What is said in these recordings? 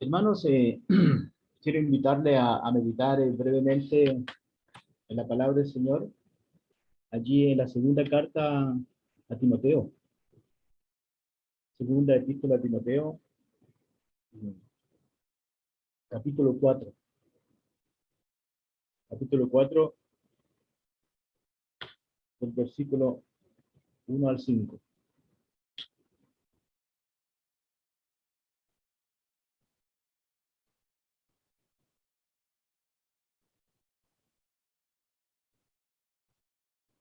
Hermanos, quiero invitarle a meditar brevemente en la palabra del Señor, allí en la segunda carta a Timoteo, segunda epístola a Timoteo, capítulo 4, capítulo 4, del versículo 1 al 5.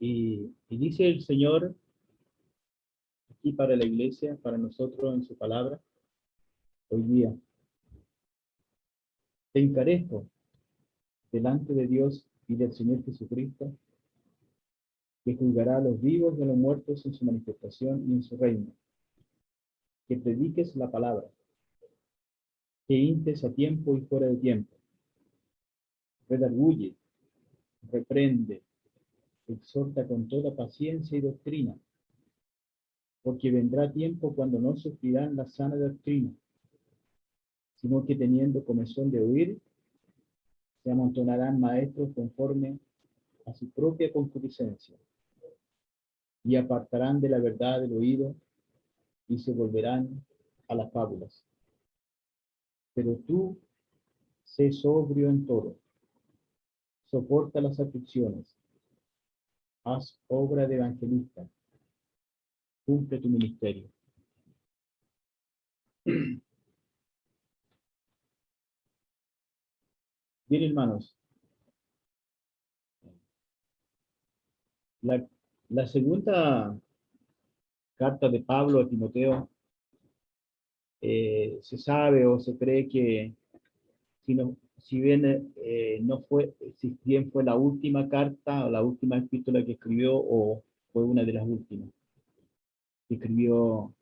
Y dice el Señor aquí para la iglesia, para nosotros en su palabra, hoy día: te encarezco delante de Dios y del Señor Jesucristo, que juzgará a los vivos y a los muertos en su manifestación y en su reino, que prediques la palabra, que instes a tiempo y fuera de tiempo, redarguye, reprende, exhorta con toda paciencia y doctrina, porque vendrá tiempo cuando no sufrirán la sana doctrina, sino que teniendo comezón de oír, se amontonarán maestros conforme a su propia concupiscencia, y apartarán de la verdad el oído, y se volverán a las fábulas. Pero tú, sé sobrio en todo, soporta las aflicciones, haz obra de evangelista, cumple tu ministerio. Bien, hermanos, la, la segunda carta de Pablo a Timoteo, se sabe o se cree que si bien no fue, si bien fue la última carta o la última epístola que escribió, o fue una de las últimas que escribió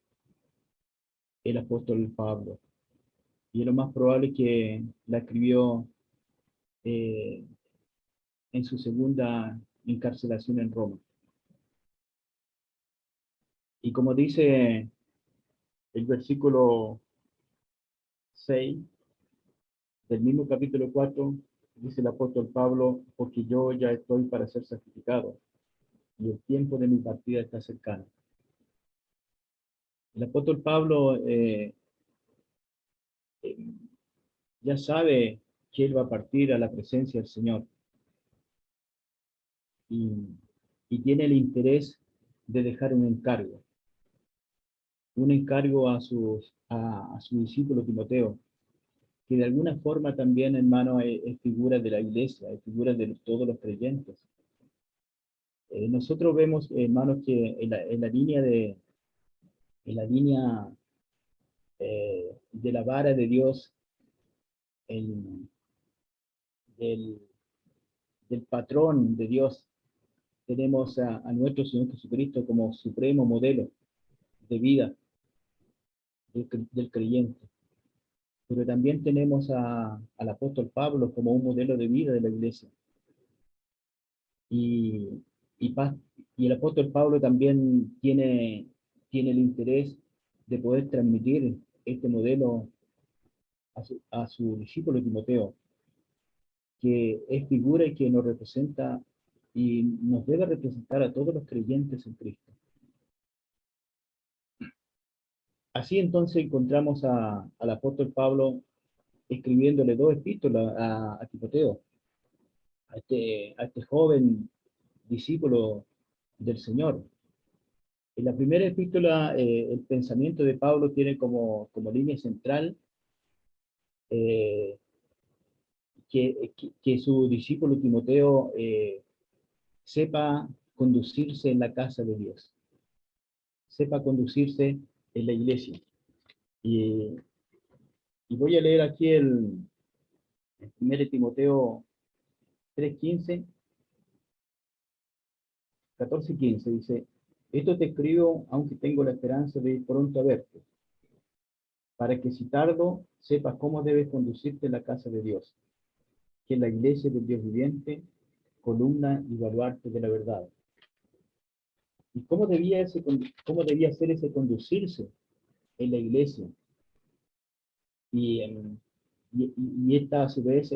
el apóstol Pablo. Y lo más probable es que la escribió eh, en su segunda encarcelación en Roma. Y como dice el versículo 6 del mismo capítulo 4, dice el apóstol Pablo: porque yo ya estoy para ser sacrificado, y el tiempo de mi partida está cercano. El apóstol Pablo eh, ya sabe que él va a partir a la presencia del Señor, y, y tiene el interés de dejar un encargo a su discípulo Timoteo, que de alguna forma también, hermano, es figura de la iglesia, es figura de todos los creyentes. Nosotros vemos, hermanos, que en la línea de la vara de Dios, el, del, del patrón de Dios, tenemos a nuestro Señor Jesucristo como supremo modelo de vida del creyente. Pero también tenemos al apóstol Pablo como un modelo de vida de la iglesia. Y, y, y el apóstol Pablo también tiene el interés de poder transmitir este modelo a su discípulo Timoteo, que es figura y que nos representa y nos debe representar a todos los creyentes en Cristo. Así entonces encontramos al apóstol Pablo escribiéndole dos epístolas a Timoteo, a este joven discípulo del Señor. En la primera epístola, el pensamiento de Pablo tiene como línea central eh, que su discípulo Timoteo sepa conducirse en la casa de Dios, sepa conducirse en la iglesia. Y, y voy a leer aquí el 1 Timoteo 3:15, 14 y 15, dice: esto te escribo aunque tengo la esperanza de ir pronto a verte, para que si tardo sepas cómo debes conducirte en la casa de Dios, que es la iglesia del Dios viviente, columna y baluarte de la verdad. ¿Y cómo debía ser ese conducirse en la iglesia? y, y esta a su vez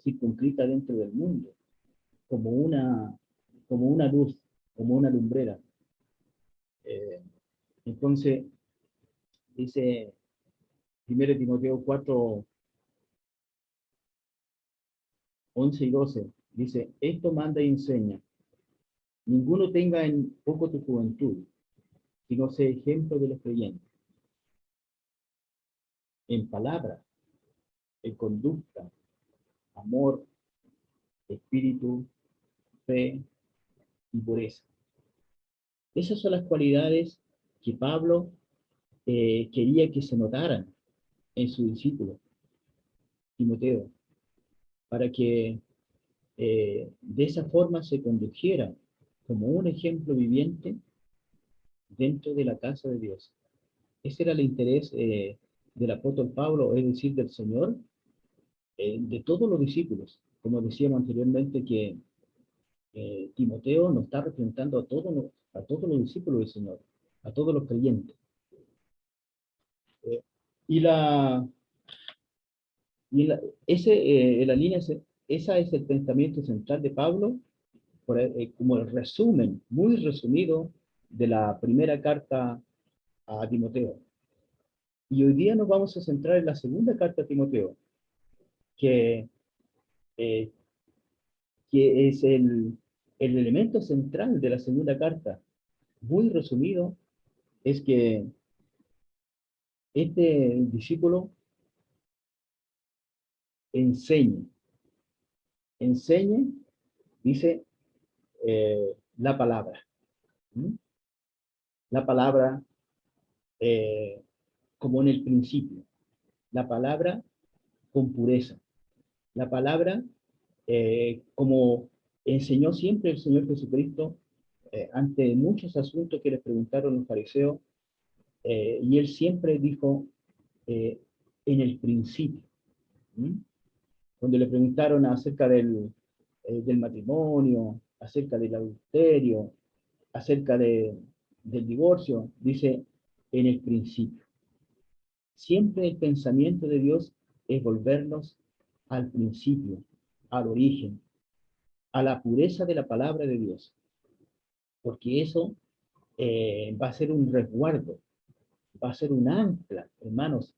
circunscrita dentro del mundo, como una, como una luz, como una lumbrera. Eh, entonces, dice 1 Timoteo 4, 11 y 12, dice, esto manda y enseña, ninguno tenga en poco tu juventud, sino sea ejemplo de los creyentes, en palabra, en conducta, amor, espíritu, fe y pureza. Esas son las cualidades que Pablo quería que se notaran en su discípulo, Timoteo, para que de esa forma se condujera como un ejemplo viviente dentro de la casa de Dios. Ese era el interés del apóstol Pablo, es decir, del Señor, de todos los discípulos. Como decíamos anteriormente, que Timoteo nos está representando a todos los discípulos del Señor, a todos los creyentes. Eh, y la, y la, la línea, esa es el pensamiento central de Pablo, como el resumen, muy resumido, de la primera carta a Timoteo. Y hoy día nos vamos a centrar en la segunda carta a Timoteo, que, eh, que es el elemento central de la segunda carta. Muy resumido, es que este discípulo enseñe, enseñe, dice, la palabra. ¿Mm? La palabra como en el principio, la palabra con pureza, la palabra como enseñó siempre el Señor Jesucristo ante muchos asuntos que les preguntaron los fariseos, y él siempre dijo eh, en el principio. ¿Mm? Cuando le preguntaron acerca del matrimonio, acerca del adulterio, acerca del divorcio, dice en el principio. Siempre el pensamiento de Dios es volvernos al principio, al origen, a la pureza de la palabra de Dios, porque eso va a ser un resguardo, va a ser un ancla, hermanos,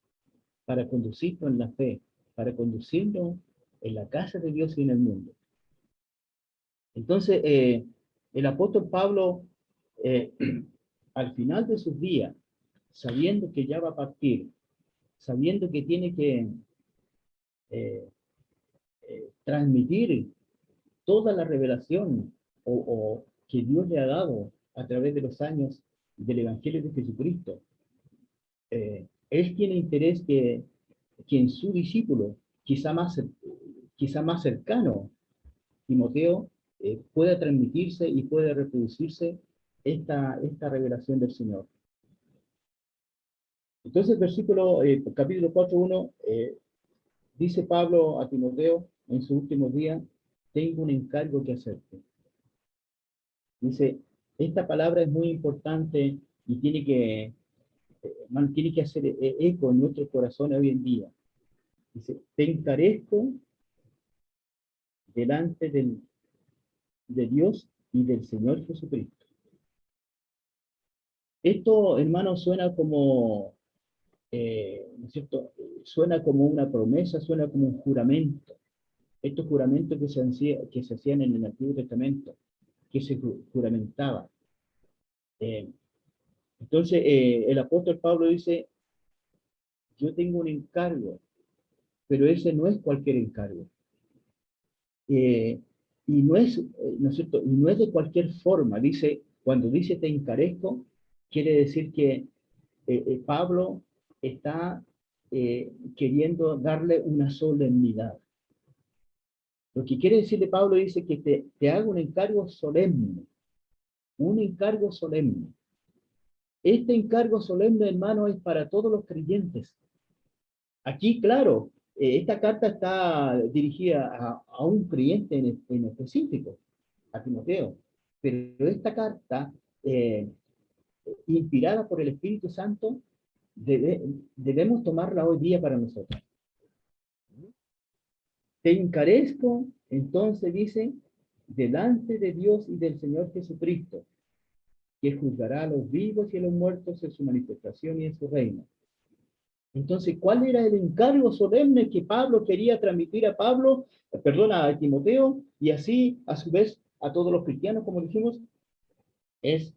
para conducirnos en la fe, para conducirnos en la casa de Dios y en el mundo. Entonces, el apóstol Pablo, eh, al final de sus días, sabiendo que ya va a partir, sabiendo que tiene que eh, transmitir toda la revelación o que Dios le ha dado a través de los años del Evangelio de Jesucristo, él tiene interés que en su discípulo, quizá más cercano, Timoteo, pueda transmitirse y pueda reproducirse esta revelación del Señor. Entonces, capítulo 4:1, dice Pablo a Timoteo en sus últimos días, tengo un encargo que hacerte. Dice, esta palabra es muy importante y tiene que hacer eco en nuestros corazones hoy en día. Dice, te encarezco delante de Dios y del Señor Jesucristo. Esto, hermano, suena como, ¿no es cierto? Suena como una promesa, suena como un juramento. Estos juramentos que se hacían en el Antiguo Testamento, que se juramentaba. Entonces, el apóstol Pablo dice, yo tengo un encargo, pero ese no es cualquier encargo. Y no es, ¿no es cierto? Y no es de cualquier forma. Dice, cuando dice te encarezco, quiere decir que Pablo está queriendo darle una solemnidad. Lo que quiere decirle Pablo dice que te hago un encargo solemne, un encargo solemne. Este encargo solemne, hermano, es para todos los creyentes. Aquí, claro, esta carta está dirigida a un creyente en específico, a Timoteo, pero esta carta, inspirada por el Espíritu Santo, debemos tomarla hoy día para nosotros. Te encarezco, entonces dice, delante de Dios y del Señor Jesucristo, que juzgará a los vivos y a los muertos en su manifestación y en su reino. Entonces, ¿cuál era el encargo solemne que Pablo quería transmitir a Timoteo, y así, a su vez, a todos los cristianos, como dijimos? Es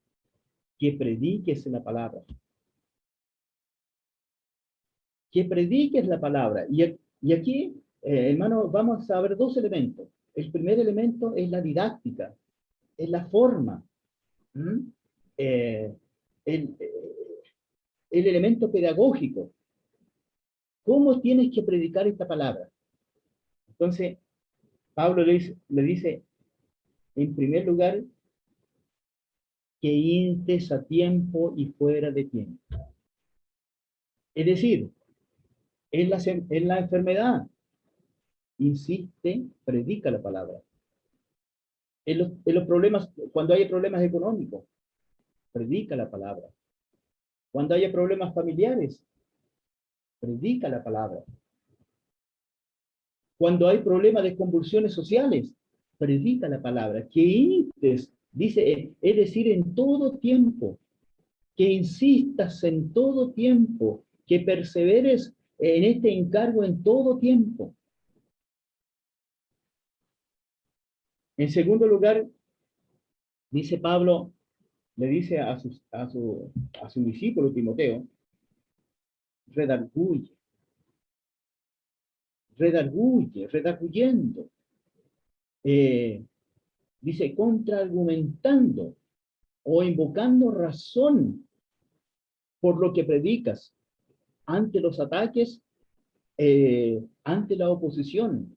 que prediques la palabra. Que prediques la palabra. Y aquí, hermano, vamos a ver dos elementos. El primer elemento es la didáctica, es la forma. ¿Mm? Eh, el, el elemento pedagógico. ¿Cómo tienes que predicar esta palabra? Entonces, Pablo le dice, en primer lugar, que intes a tiempo y fuera de tiempo. Es decir, en la enfermedad, insiste, predica la palabra. En los problemas, cuando hay problemas económicos, predica la palabra. Cuando haya problemas familiares, predica la palabra. Cuando hay problemas de convulsiones sociales, predica la palabra. Que instes, dice, es decir, en todo tiempo, que insistas en todo tiempo, que perseveres en este encargo en todo tiempo. En segundo lugar, dice Pablo, le dice a su discípulo Timoteo, redarguye, redarguyendo. Dice, contraargumentando o invocando razón por lo que predicas ante los ataques, ante la oposición,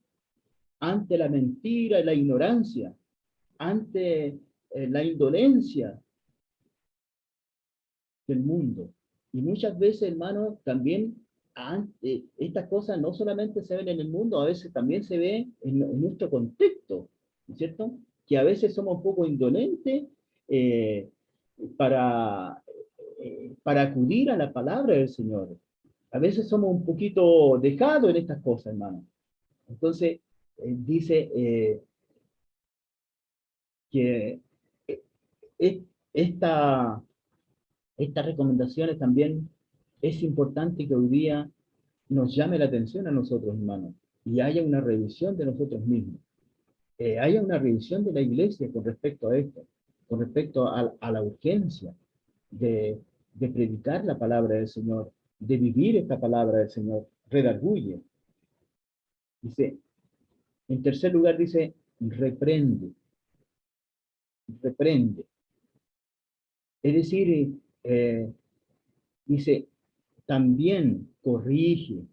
ante la mentira y la ignorancia, ante la indolencia del mundo. Y muchas veces, hermano, también estas cosas no solamente se ven en el mundo, a veces también se ve en nuestro contexto, ¿no es cierto? Que a veces somos un poco indolentes eh, para, para acudir a la palabra del Señor. A veces somos un poquito dejados en estas cosas, hermano. Entonces, dice que eh, esta estas recomendaciones también es importante que hoy día nos llame la atención a nosotros, hermanos, y haya una revisión de nosotros mismos. Haya una revisión de la iglesia con respecto a esto, con respecto a la urgencia de predicar la palabra del Señor, de vivir esta palabra del Señor. Redarguye. Dice, en tercer lugar dice, reprende, reprende. Es decir, dice, también corrige,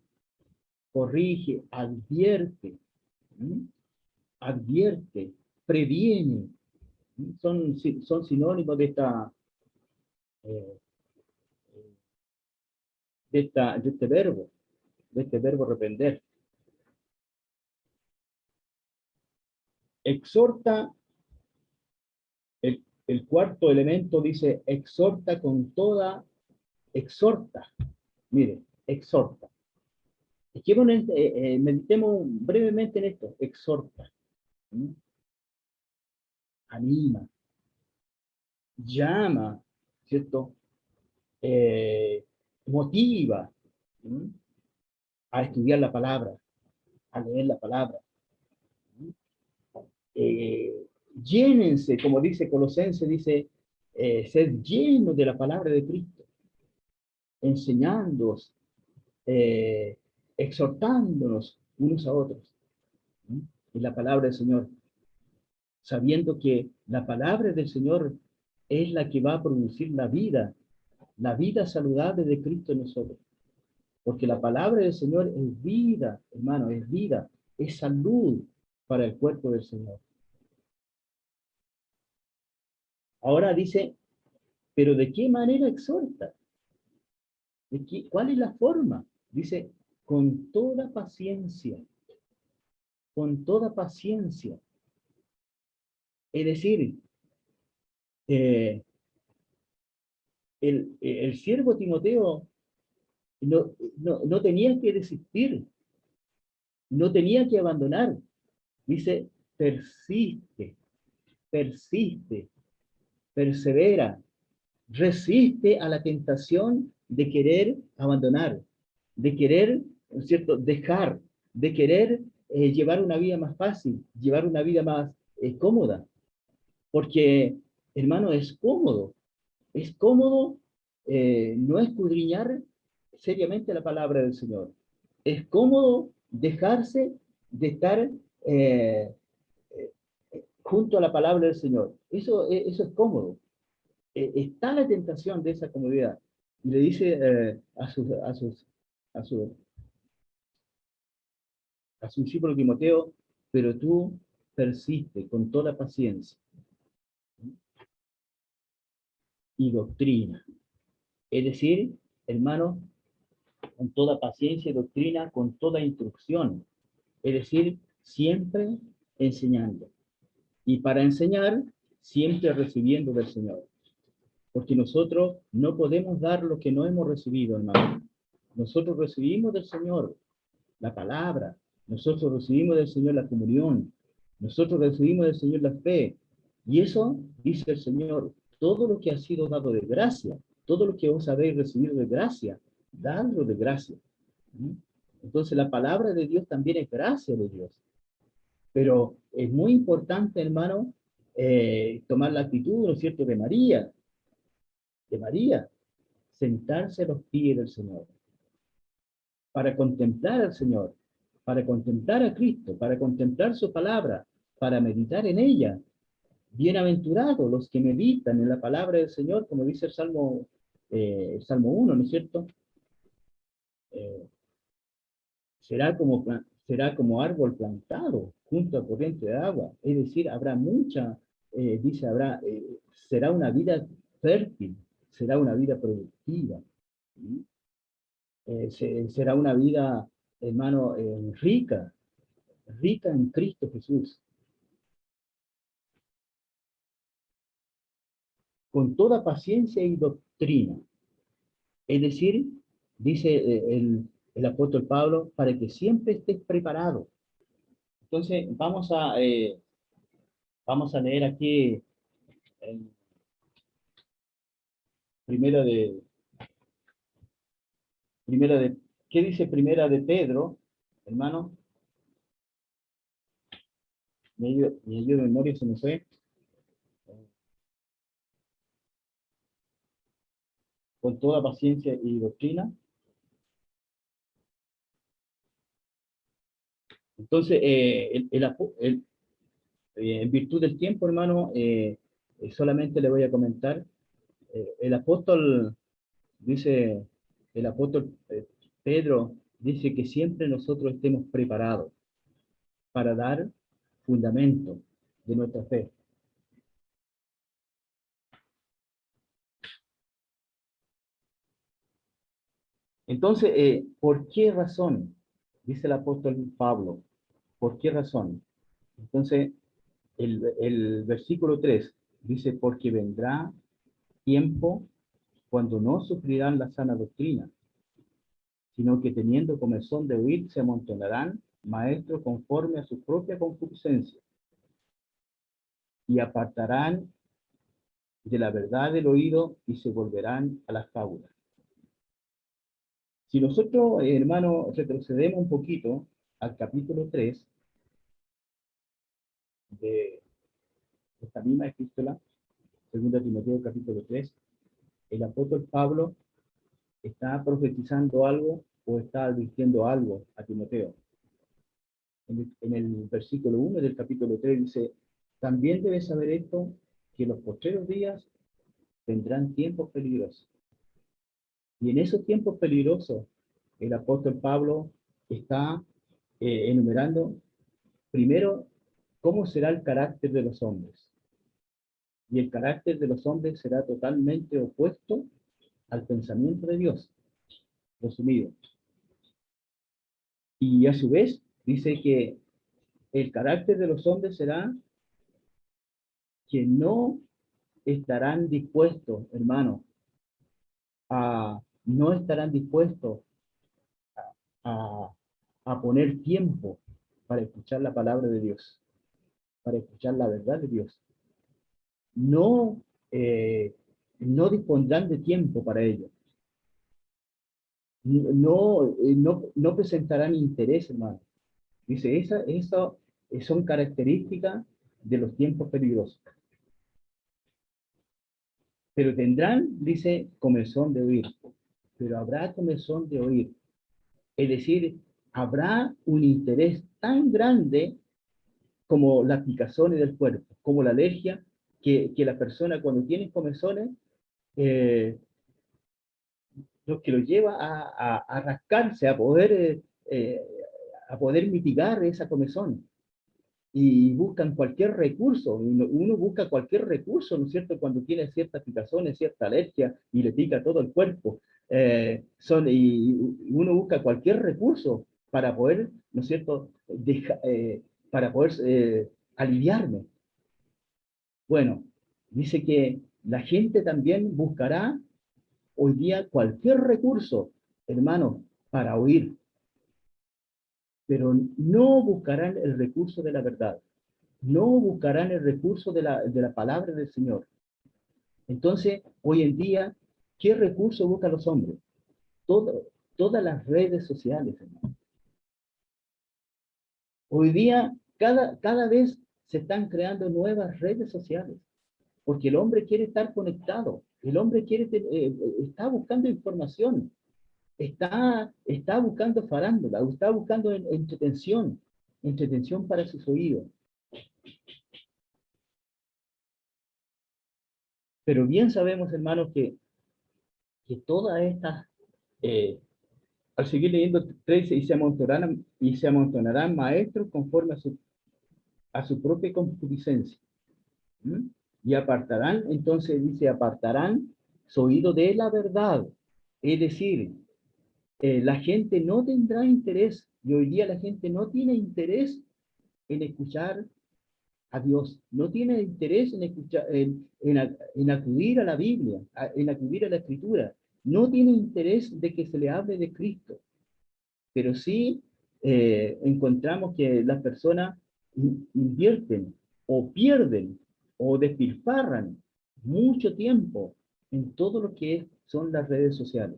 advierte, ¿m? Advierte, previene. Son sinónimos eh, de este verbo reprender. Exhorta, el cuarto elemento dice, exhorta, mire, exhorta. Meditemos brevemente en esto, exhorta, ¿m? Anima, llama, ¿cierto? Motiva, ¿m? A estudiar la palabra, a leer la palabra. Eh, Llénense, como dice Colosenses, dice, sed llenos de la palabra de Cristo, enseñándonos, eh, exhortándonos unos a otros, ¿sí? En la palabra del Señor, sabiendo que la palabra del Señor es la que va a producir la vida saludable de Cristo en nosotros. Porque la palabra del Señor es vida, hermano, es vida, es salud para el cuerpo del Señor. Ahora dice, pero ¿de qué manera exhorta? ¿Cuál es la forma? Dice, con toda paciencia, con toda paciencia. Es decir, el siervo Timoteo no tenía que desistir, no tenía que abandonar. Dice, persiste, persiste, persevera, resiste a la tentación de querer abandonar, de querer, ¿no es cierto?, dejar, de querer llevar una vida más fácil, llevar una vida más cómoda. Porque, hermano, es cómodo no escudriñar seriamente la palabra del Señor. Es cómodo dejarse de estar eh, junto a la palabra del Señor. Eso es cómodo. Está la tentación de esa comodidad. Y le dice a su, a su discípulo Timoteo, pero tú persiste con toda paciencia y doctrina. Es decir, hermano, con toda paciencia y doctrina, con toda instrucción. Es decir, siempre enseñando. Y para enseñar, siempre recibiendo del Señor. Porque nosotros no podemos dar lo que no hemos recibido, hermano. Nosotros recibimos del Señor la palabra, nosotros recibimos del Señor la comunión, nosotros recibimos del Señor la fe. Y eso, dice el Señor, todo lo que ha sido dado de gracia, todo lo que vos habéis recibido de gracia, dadlo de gracia. Entonces la palabra de Dios también es gracia de Dios. Pero es muy importante, hermano, tomar la actitud, ¿no es cierto?, de María, sentarse a los pies del Señor, para contemplar al Señor, para contemplar a Cristo, para contemplar su palabra, para meditar en ella. Bienaventurados los que meditan en la palabra del Señor, como dice el Salmo 1, ¿no es cierto? Eh, será como árbol plantado junto a corriente de agua, es decir, habrá mucha, dice, será una vida fértil, será una vida productiva, será una vida, hermano, rica, rica en Cristo Jesús, con toda paciencia y doctrina. Es decir, dice el apóstol Pablo, para que siempre estés preparado. Entonces, vamos a leer aquí en primero de, ¿qué dice primera de Pedro, hermano? Mi ayuda de memoria se me fue. Con toda paciencia y doctrina. Entonces, en virtud del tiempo, hermano, solamente le voy a comentar, el apóstol dice, el apóstol Pedro dice que siempre nosotros estemos preparados para dar fundamento de nuestra fe. Entonces, ¿por qué razón? Dice el apóstol Pablo, ¿por qué razón? Entonces, el versículo 3 dice, porque vendrá tiempo cuando no sufrirán la sana doctrina, sino que teniendo comezón de oír, se amontonarán maestros conforme a su propia concupiscencia, y apartarán de la verdad del oído y se volverán a las fábulas. Si nosotros, hermano, retrocedemos un poquito al capítulo 3 de esta misma epístola, 2 Timoteo capítulo 3, el apóstol Pablo está profetizando algo o está advirtiendo algo a Timoteo. En el versículo 1 del capítulo 3 dice, también debes saber esto, que en los postreros días vendrán tiempos peligrosos. Y en esos tiempos peligrosos, el apóstol Pablo está enumerando primero cómo será el carácter de los hombres. Y el carácter de los hombres será totalmente opuesto al pensamiento de Dios, resumido. Y a su vez dice que el carácter de los hombres será que no estarán dispuestos, hermano, no estarán dispuestos a, a poner tiempo para escuchar la palabra de Dios, para escuchar la verdad de Dios. No, no dispondrán de tiempo para ello. No presentarán interés, hermano. Dice, eso son características de los tiempos peligrosos. Pero tendrán, dice, comezón de oír. Pero habrá comezón de oír. Es decir, habrá un interés tan grande como las picazones del cuerpo, como la alergia, que la persona cuando tiene comezones, eh, lo que lo lleva a rascarse, a poder mitigar esa comezón. Y buscan cualquier recurso, uno busca cualquier recurso, ¿no es cierto?, cuando tiene ciertas picazones, cierta alergia y le pica todo el cuerpo. Y uno busca cualquier recurso para poder, ¿no es cierto?, para poder aliviarme. Bueno, dice que la gente también buscará hoy día cualquier recurso, hermano, para huir, pero no buscarán el recurso de la verdad, no buscarán el recurso de la palabra del Señor. Entonces, hoy en día, ¿qué recurso buscan los hombres? Todas las redes sociales, hermano. Hoy día, cada vez se están creando nuevas redes sociales, porque el hombre quiere estar conectado, el hombre está buscando información, está buscando farándula, está buscando entretención para sus oídos. Pero bien sabemos, hermanos, que todas estas, al seguir leyendo 13, y se amontonarán maestros conforme a su propia concupiscencia. ¿Mm? Y apartarán, entonces dice, apartarán su oído de la verdad. Es decir, la gente no tendrá interés, y hoy día la gente no tiene interés en escuchar a Dios, no tiene interés en escuchar, en acudir a la Biblia, en acudir a la Escritura, no tiene interés de que se le hable de Cristo, pero sí encontramos que las personas invierten o pierden o despilfarran mucho tiempo en todo lo que son las redes sociales.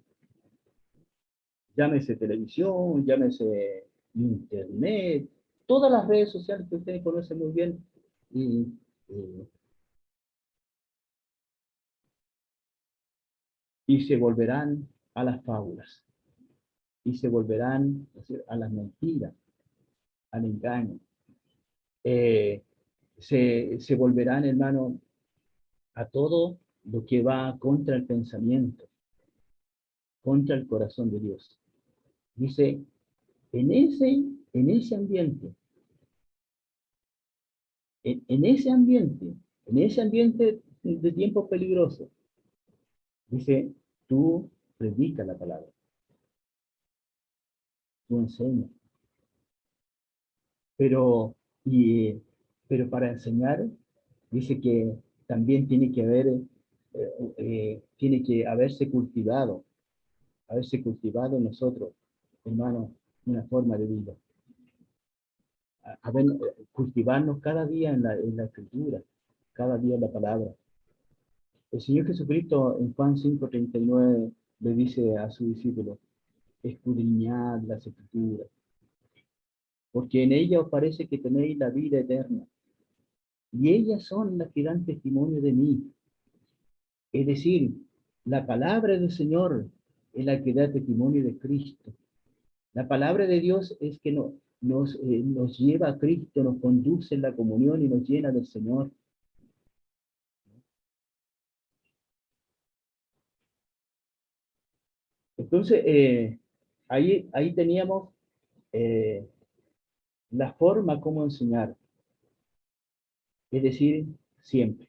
Llámese televisión, llámese internet, todas las redes sociales que ustedes conocen muy bien, y, y, y se volverán a las fábulas, y se volverán a las mentiras, al engaño. Se volverán, hermano, a todo lo que va contra el pensamiento, contra el corazón de Dios. Dice, en ese ambiente, en ese ambiente de tiempos peligrosos, dice, tú predica la palabra, tú enseñas. Pero, y, pero para enseñar, dice que también tiene que haberse cultivado en nosotros, hermano, una forma de vida. Cultivarnos cada día en la escritura, cada día en la palabra. El Señor Jesucristo en Juan 5:39 le dice a su discípulo, escudriñad las escrituras, porque en ellas os parece que tenéis la vida eterna, y ellas son las que dan testimonio de mí. Es decir, la palabra del Señor es la que da testimonio de Cristo. La palabra de Dios es que nos lleva a Cristo, nos conduce en la comunión y nos llena del Señor. Entonces, ahí teníamos eh, la forma como enseñar, es decir, siempre.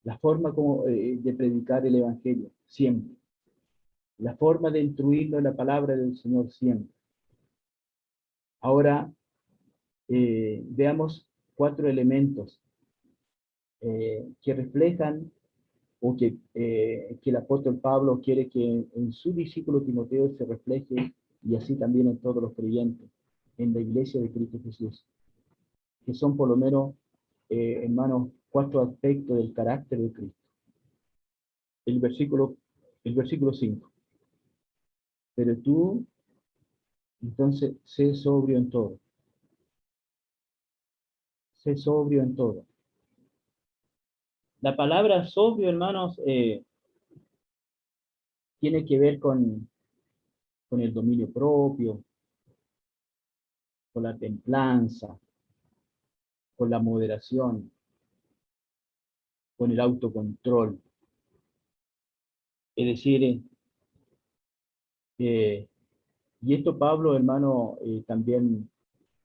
La forma como de predicar el Evangelio, siempre. La forma de instruirlo en la palabra del Señor, siempre. Ahora, veamos 4 elementos que reflejan o que el apóstol Pablo quiere que en su discípulo Timoteo se refleje y así también en todos los creyentes, en la iglesia de Cristo Jesús, que son por lo menos, hermanos, 4 aspectos del carácter de Cristo. El versículo, el versículo 5. Pero tú, entonces, sé sobrio en todo. Sé sobrio en todo. La palabra sobrio, hermanos, tiene que ver con el dominio propio, con la templanza, con la moderación, con el autocontrol. Es decir, y esto Pablo, hermano, también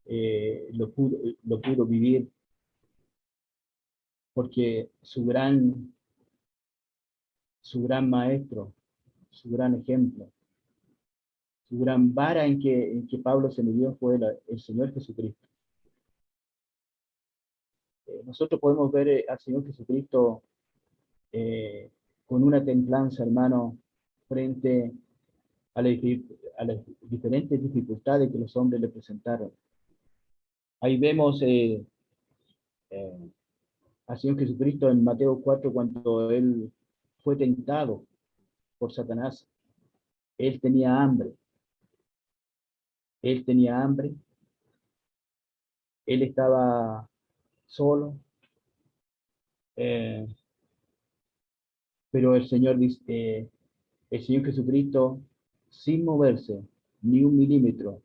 lo pudo vivir, porque su gran maestro, su gran ejemplo, su gran vara en que Pablo se midió fue el Señor Jesucristo. Nosotros podemos ver al Señor Jesucristo eh, con una templanza, hermano, frente a las diferentes dificultades que los hombres le presentaron. Ahí vemos eh, al Señor Jesucristo en Mateo 4, cuando Él fue tentado por Satanás. Él tenía hambre. Él tenía hambre. Él estaba solo. Eh, pero el Señor Jesucristo, sin moverse ni un milímetro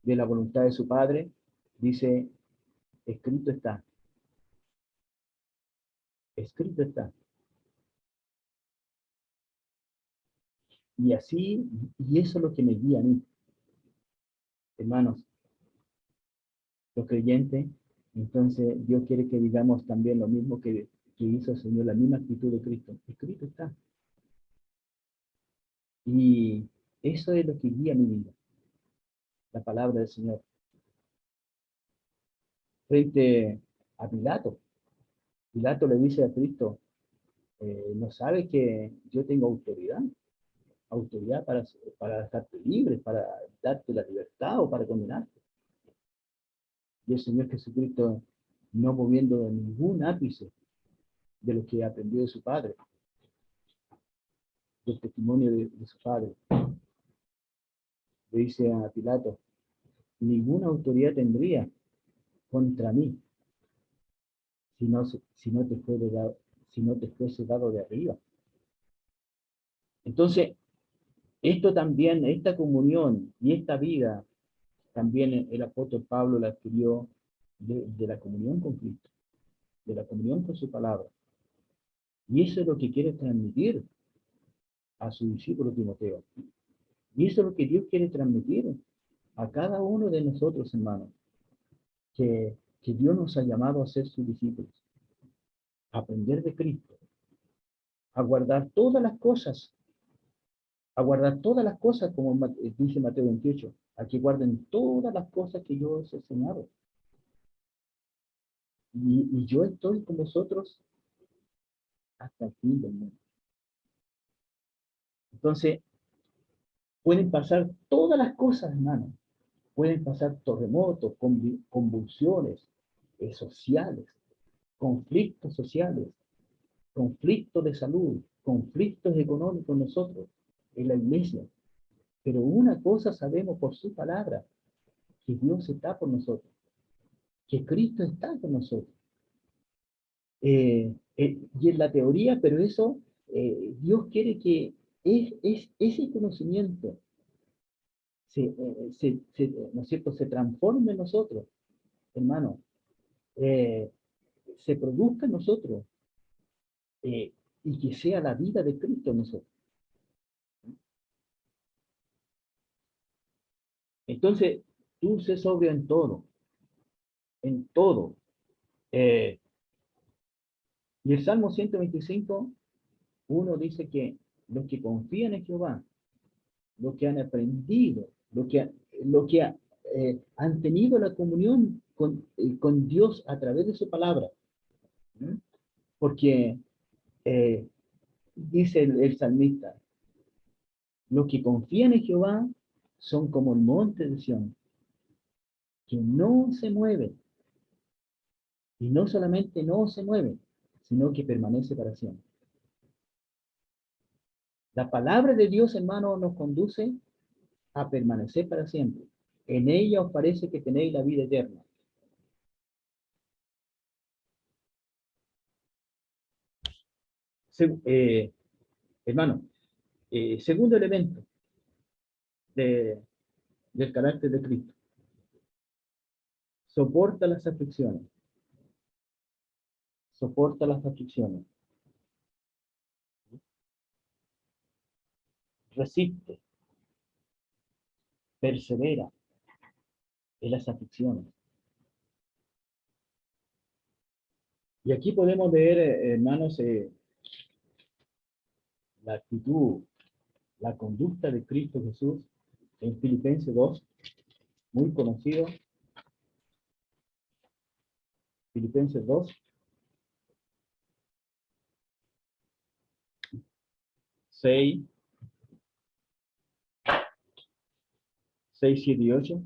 de la voluntad de su Padre, dice, escrito está, escrito está. Y así, y eso es lo que me guía a mí, hermanos, los creyentes. Entonces, Dios quiere que digamos también lo mismo que hizo el Señor, la misma actitud de Cristo. Escrito está. Y eso es lo que guía mi vida, la palabra del Señor. Frente a Pilato, Pilato le dice a Cristo, ¿no sabe que yo tengo autoridad? Autoridad para dejarte libre, para darte la libertad o para condenarte. Y el Señor Jesucristo, no moviendo ningún ápice de lo que aprendió de su Padre, del testimonio de su Padre, le dice a Pilato, ninguna autoridad tendría contra mí si no te fuese dado de arriba. Entonces, esto también, esta comunión y esta vida, también el apóstol Pablo la adquirió de la comunión con Cristo, de la comunión con su palabra. Y eso es lo que quiere transmitir a su discípulo Timoteo. Y eso es lo que Dios quiere transmitir a cada uno de nosotros, hermanos, que Dios nos ha llamado a ser sus discípulos, a aprender de Cristo, a guardar todas las cosas, a guardar todas las cosas, como dice Mateo 28, a que guarden todas las cosas que yo os he enseñado. Y yo estoy con vosotros hasta el fin del mundo. Entonces, pueden pasar todas las cosas, hermano. Pueden pasar terremotos, convulsiones sociales, conflictos sociales, conflictos de salud, conflictos económicos nosotros, en la iglesia. Pero una cosa sabemos por su palabra, que Dios está por nosotros, que Cristo está con nosotros. Y en la teoría, pero eso, Dios quiere que ese conocimiento ¿no es cierto?, se transforme en nosotros, hermano, eh, se produzca en nosotros, y que sea la vida de Cristo en nosotros. Entonces, tú sé sobrio en todo, en todo. Eh, y el Salmo 125, uno dice que los que confían en Jehová, los que han aprendido, han tenido la comunión con Dios a través de su palabra. ¿Mm? Porque eh, dice el salmista, los que confían en Jehová son como el monte de Sión, que no se mueve. Y no solamente no se mueve, sino que permanece para siempre. La palabra de Dios, hermano, nos conduce a permanecer para siempre. En ella os parece que tenéis la vida eterna. Hermano, segundo elemento del carácter de Cristo. Soporta las aflicciones. Soporta las aflicciones. Resiste. Persevera en las aflicciones. Y aquí podemos ver, hermanos, la actitud, la conducta de Cristo Jesús en Filipenses 2, muy conocido. Filipenses 2, 6, 6, 7 y 8,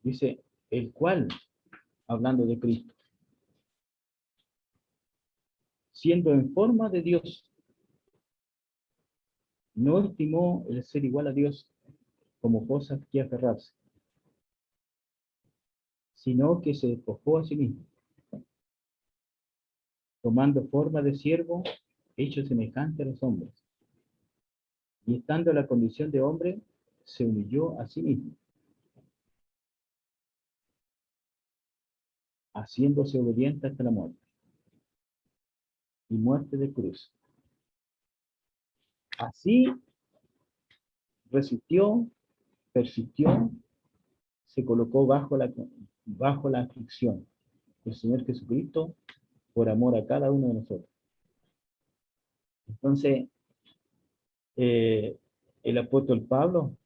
dice, el cual, hablando de Cristo, siendo en forma de Dios, no estimó el ser igual a Dios como cosa que aferrarse, sino que se despojó a sí mismo, tomando forma de siervo, hecho semejante a los hombres, y estando en la condición de hombre, se humilló a sí mismo, haciéndose obediente hasta la muerte, y muerte de cruz. Así resistió, persistió, se colocó bajo la aflicción del Señor Jesucristo por amor a cada uno de nosotros. Entonces, el apóstol Pablo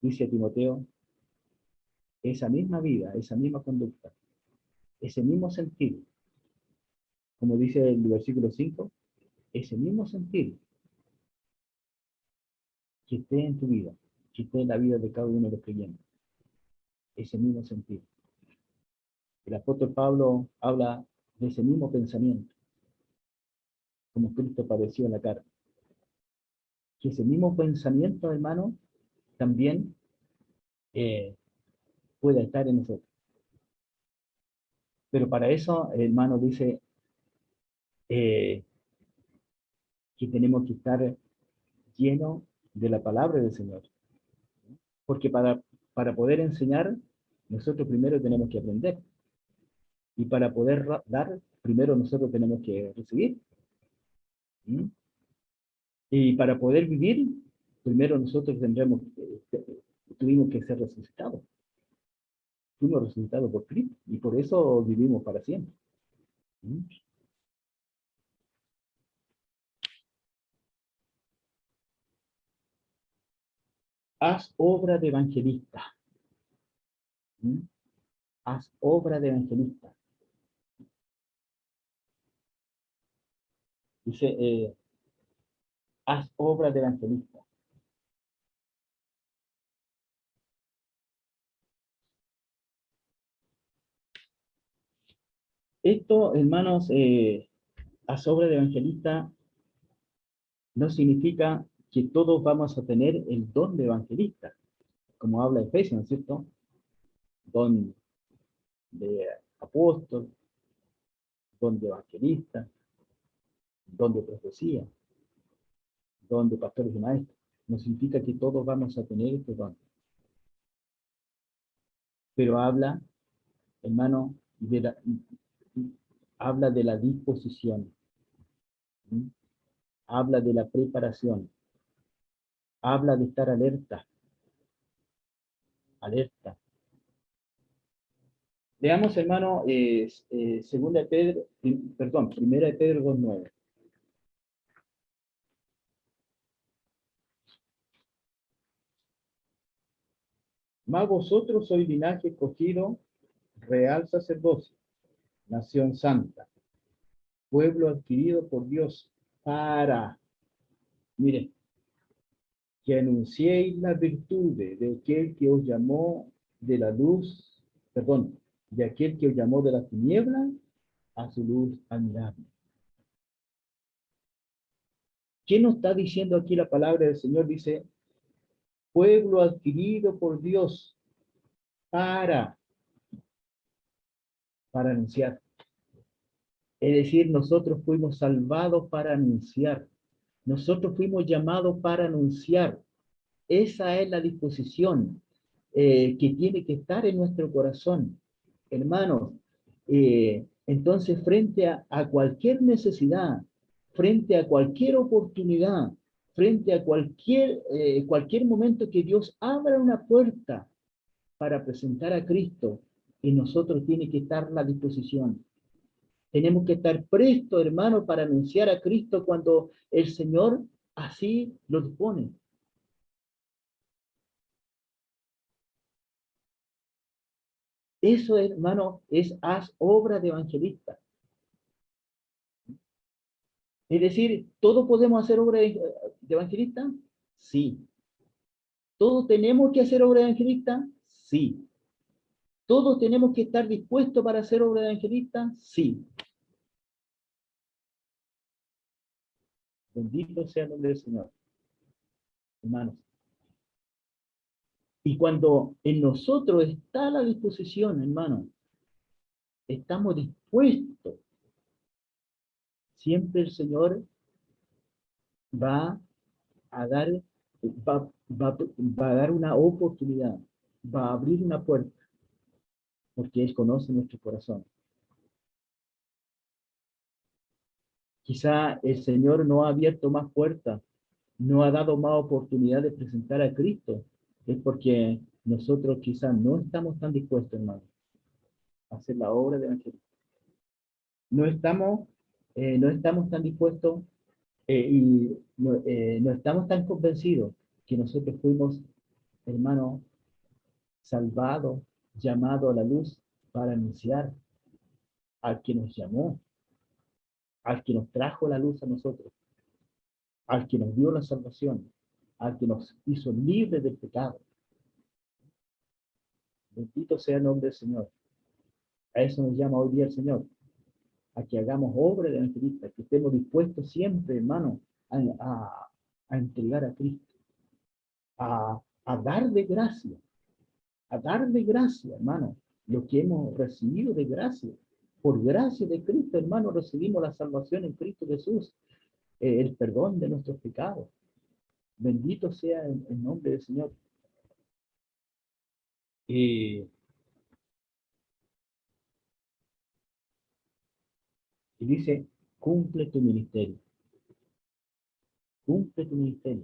dice a Timoteo, esa misma vida, esa misma conducta, ese mismo sentir, como dice el versículo 5, ese mismo sentir que esté en tu vida, que esté en la vida de cada uno de los creyentes, ese mismo sentir. El apóstol Pablo habla de ese mismo pensamiento, como Cristo padeció en la carne. Que ese mismo pensamiento, hermano, también pueda estar en nosotros. Pero para eso, hermano, dice que tenemos que estar llenos de la palabra del Señor. Porque para poder enseñar, nosotros primero tenemos que aprender. Y para poder dar, primero nosotros tenemos que recibir. ¿Mm? Y para poder vivir, primero nosotros tuvimos que ser resucitados. Fuimos resucitados por Cristo y por eso vivimos para siempre. ¿Mm? Haz obra de evangelista. ¿Mm? Haz obra de evangelista. Dice, haz obra de evangelista. Esto, hermanos, haz obra de evangelista no significa que todos vamos a tener el don de evangelista, como habla Efesios, ¿cierto? Don de apóstol, don de evangelista, don de profecía, don de pastores y maestros. No significa que todos vamos a tener este don. Pero habla, hermano, habla de la disposición, ¿sí? Habla de la preparación, habla de estar alerta, alerta. Veamos, hermano, primera de Pedro 2:9. Mas vosotros sois linaje escogido, real sacerdocio, nación santa, pueblo adquirido por Dios para, miren, que anunciéis las virtudes de aquel que os llamó de la luz, perdón, de aquel que os llamó de la tiniebla a su luz admirable. ¿Qué nos está diciendo aquí la palabra del Señor? Dice, pueblo adquirido por Dios para anunciar. Es decir, nosotros fuimos salvados para anunciar. Nosotros fuimos llamados para anunciar. Esa es la disposición que tiene que estar en nuestro corazón. Hermanos, entonces frente a cualquier necesidad, frente a cualquier oportunidad, frente a cualquier momento que Dios abra una puerta para presentar a Cristo, en nosotros tiene que estar la disposición. Tenemos que estar prestos, hermano, para anunciar a Cristo cuando el Señor así lo dispone. Eso, hermano, haz obra de evangelista. Es decir, ¿todos podemos hacer obra de evangelista? Sí. ¿Todos tenemos que hacer obra de evangelista? Sí. ¿Todos tenemos que estar dispuestos para hacer obra de evangelista? Sí. Bendito sea el nombre del Señor, hermanos. Y cuando en nosotros está la disposición, hermano, estamos dispuestos, siempre el Señor va a dar, va a dar una oportunidad, va a abrir una puerta, porque Él conoce nuestro corazón. Quizá el Señor no ha abierto más puertas, no ha dado más oportunidad de presentar a Cristo, es porque nosotros quizás no estamos tan dispuestos, hermano, a hacer la obra de evangelio. No estamos tan dispuestos y no estamos tan convencidos que nosotros fuimos, hermano, salvados, llamados a la luz para anunciar al que nos llamó, al que nos trajo la luz a nosotros, al que nos dio la salvación, al que nos hizo libres del pecado. Bendito sea el nombre del Señor. A eso nos llama hoy día el Señor, a que hagamos obra de evangelista, que estemos dispuestos siempre, hermano, a entregar a Cristo, a dar de gracia, hermano, lo que hemos recibido de gracia. Por gracia de Cristo, hermano, recibimos la salvación en Cristo Jesús, el perdón de nuestros pecados. Bendito sea el nombre del Señor. Y dice, cumple tu ministerio. Cumple tu ministerio.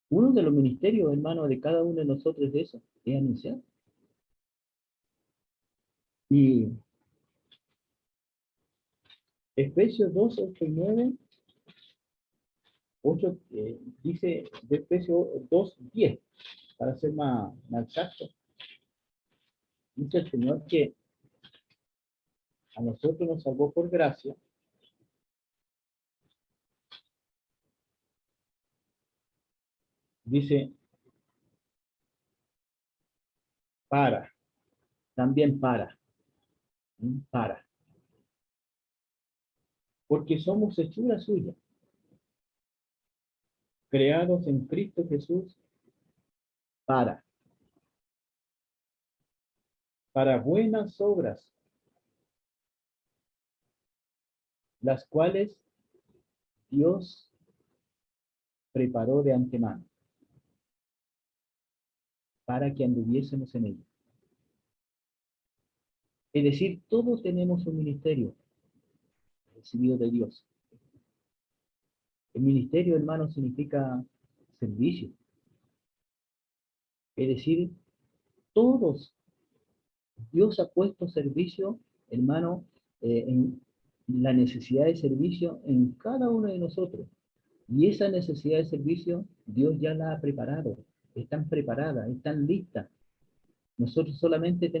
Uno de los ministerios, hermano, de cada uno de nosotros es eso, es anunciar. Y Efesios 2, 8 y 9, 8, dice de Efesios 2, 10, para ser más exacto. Dice el Señor que a nosotros nos salvó por gracia. Dice, también para, porque somos hechura suya, creados en Cristo Jesús para buenas obras, las cuales Dios preparó de antemano para que anduviésemos en ello. Es decir, todos tenemos un ministerio recibido de Dios. El ministerio, hermano, significa servicio. Es decir, todos, Dios ha puesto servicio, hermano, en la necesidad de servicio en cada uno de nosotros. Y esa necesidad de servicio, Dios ya la ha preparado. Están preparadas, están listas. Nosotros solamente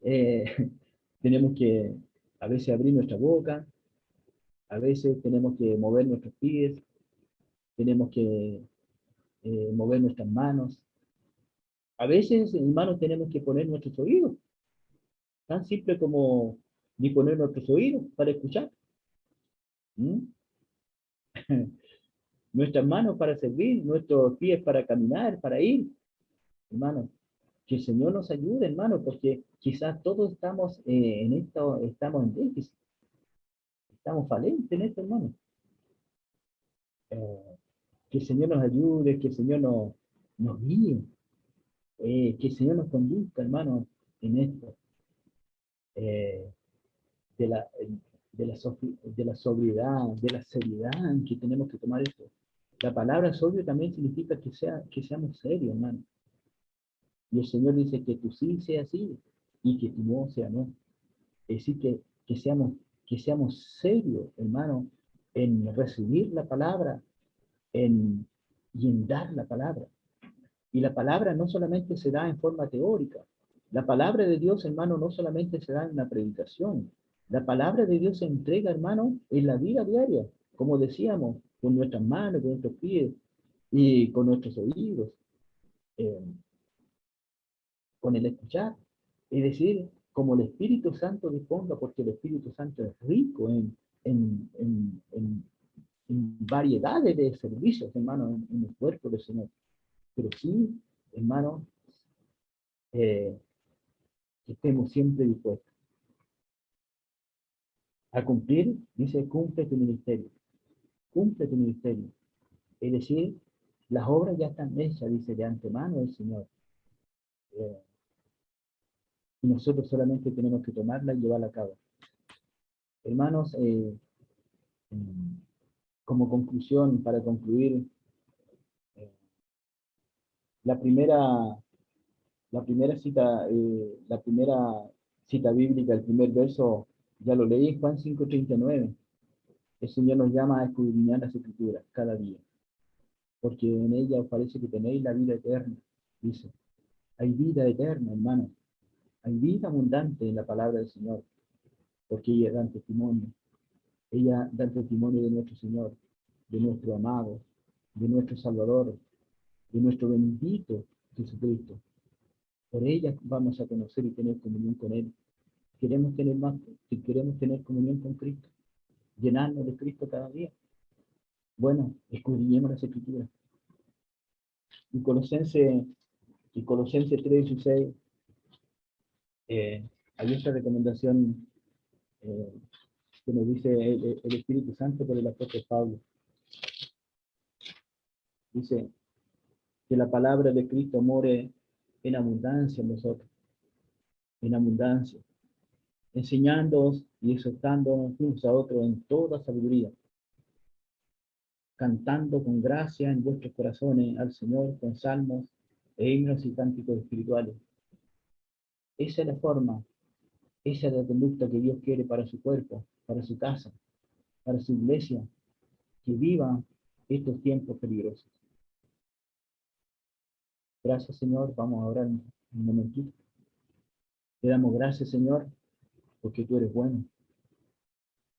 eh, tenemos que a veces abrir nuestra boca, a veces tenemos que mover nuestros pies, tenemos que mover nuestras manos. A veces, hermanos, tenemos que poner nuestros oídos, tan simple como disponer nuestros oídos para escuchar. ¿Mm? Nuestras manos para servir, nuestros pies para caminar, para ir. Hermanos, que el Señor nos ayude, hermanos, porque quizás todos estamos en esto, estamos en déficit, estamos falentes en esto, hermanos. Que el Señor nos ayude, que el Señor nos guíe, que el Señor nos conduzca, hermanos, en esto. Eh, de la, de la sobriedad, de la seriedad en que tenemos que tomar esto. La palabra sobrio también significa que seamos serios, hermano. Y el Señor dice que tu sí sea sí y que tu no sea no. Es decir, que seamos serios, hermano, en recibir la palabra y en dar la palabra. Y la palabra no solamente se da en forma teórica. La palabra de Dios, hermano, no solamente se da en la predicación. La palabra de Dios se entrega, hermano, en la vida diaria, como decíamos, con nuestras manos, con nuestros pies y con nuestros oídos, eh, con el escuchar. Es decir, como el Espíritu Santo disponga, porque el Espíritu Santo es rico en, en, en, en variedades de servicios, hermano, en el cuerpo del Señor. Pero sí, hermano, que estemos siempre dispuestos a cumplir, dice, cumple tu ministerio. Es decir, las obras ya están hechas, dice, de antemano el Señor. Eh, y nosotros solamente tenemos que tomarla y llevarla a cabo. Hermanos, como conclusión, para concluir, eh, la primera, la primera cita bíblica, el primer verso, ya lo leí, Juan 5:39. El Señor nos llama a escudriñar las Escrituras cada día, porque en ella os parece que tenéis la vida eterna, dice. Hay vida eterna, hermano. Hay vida abundante en la palabra del Señor, porque ella da testimonio. Ella da testimonio de nuestro Señor, de nuestro amado, de nuestro Salvador, de nuestro bendito Jesucristo. Por ella vamos a conocer y tener comunión con Él. Queremos tener más, queremos tener comunión con Cristo, llenarnos de Cristo cada día. Bueno, escudriñemos las Escrituras. Y Colosenses 3:16, hay esta recomendación que nos dice el Espíritu Santo por el apóstol Pablo. Dice que la palabra de Cristo more en abundancia en nosotros, en abundancia, enseñándonos y exhortándonos unos a otros en toda sabiduría, cantando con gracia en vuestros corazones al Señor con salmos e himnos y cánticos espirituales. Esa es la forma, esa es la conducta que Dios quiere para su cuerpo, para su casa, para su iglesia, que viva estos tiempos peligrosos. Gracias, Señor. Vamos a orar un momentito. Te damos gracias, Señor, porque tú eres bueno,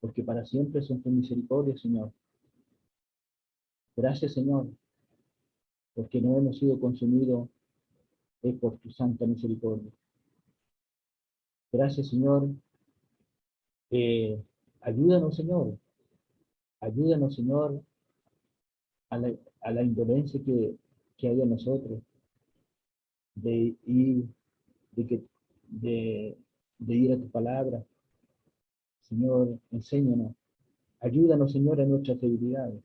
porque para siempre son tus misericordias, Señor. Gracias, Señor, porque no hemos sido consumidos por tu santa misericordia. Gracias, Señor. Ayúdanos, Señor. Ayúdanos, Señor, a la indolencia que hay en nosotros de ir, de, que, de ir a tu palabra. Señor, enséñanos. Ayúdanos, Señor, a nuestras debilidades.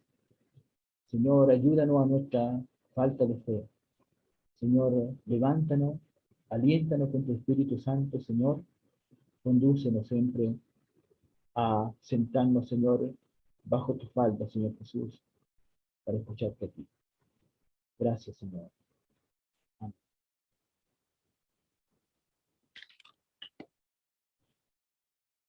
Señor, ayúdanos a nuestra falta de fe. Señor, levántanos, aliéntanos con tu Espíritu Santo, Señor. Condúcenos siempre a sentarnos, Señor, bajo tu falda, Señor Jesús, para escucharte a ti. Gracias, Señor.